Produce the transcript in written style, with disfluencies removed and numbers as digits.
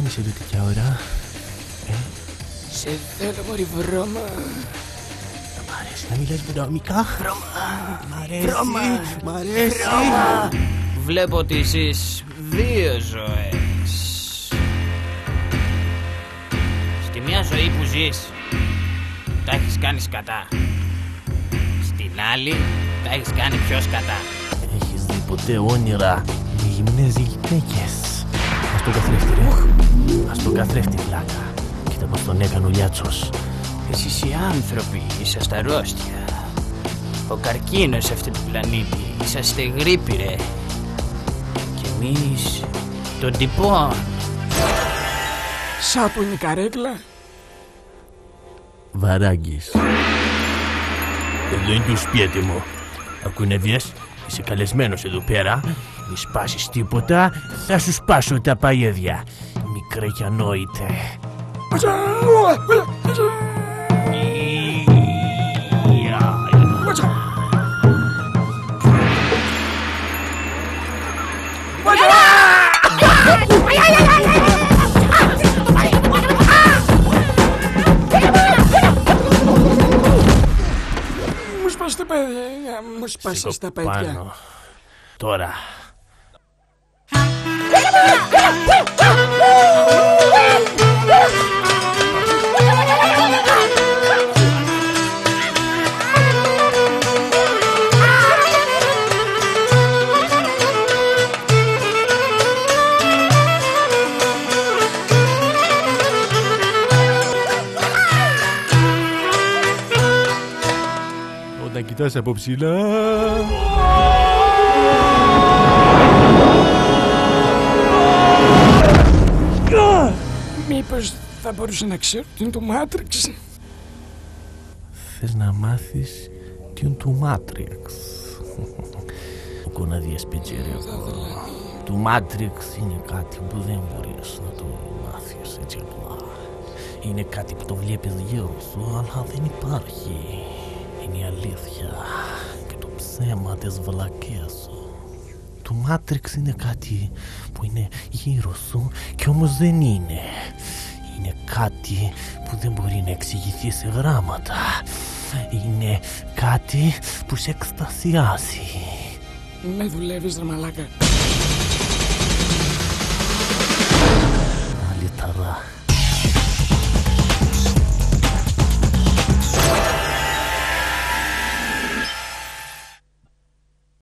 κάνεις εδώ τέτοια ώρα? Σε θέλω μωρή βρώμα. Μ' αρέσει να μιλάς βρώμικα. Μ' αρέσει. Βλέπω ότι εσείς 2 ζωές. Στη μια ζωή που ζεις τα έχεις κάνει σκατά. Στην άλλη τα έχεις κάνει πιο σκατά. Έχεις δει ποτέ όνειρα με γυμνές γυναίκες? Ας τον καθρέφτη ρε. Ας τον καθρέφτη βλάκα. Κοίτα πως τον έκανε ο Λιάτσος. Εσείς οι άνθρωποι είσαστε αρρώστια. Ο καρκίνος σε αυτή την πλανήτη. Είσαστε γρίπη ρε. Κι εμείς τον τυπών. Σάπου είναι η καρέκλα. Βαράγκης. Εδώ είναι το σπίτι μου. Ακούνε βγες, είσαι καλεσμένος εδώ πέρα. Μη σπάσεις τίποτα, θα σου σπάσω τα παγέδια. Μικρέ κι ανόητε. Μου σπάσεις τα παιδιά. Τώρα. Όταν κοιτάς από ψηλά. Μήπως θα μπορούσε να ξέρω τι είναι το Matrix? Θες να μάθεις τι είναι το Matrix? Κόνα διασπιτζέρια. Το Matrix είναι κάτι που δεν μπορείς να το μάθεις έτσι απλά. Είναι κάτι που το βλέπεις γύρω σου, αλλά δεν υπάρχει. Είναι η αλήθεια και το ψέμα της βλακίας σου. Το Matrix είναι κάτι που είναι γύρω σου και όμως δεν είναι. Είναι κάτι που δεν μπορεί να εξηγηθεί σε γράμματα. Είναι κάτι που σε εκστασιάζει. Με δουλεύεις ρε μαλάκα. Αλήθεια.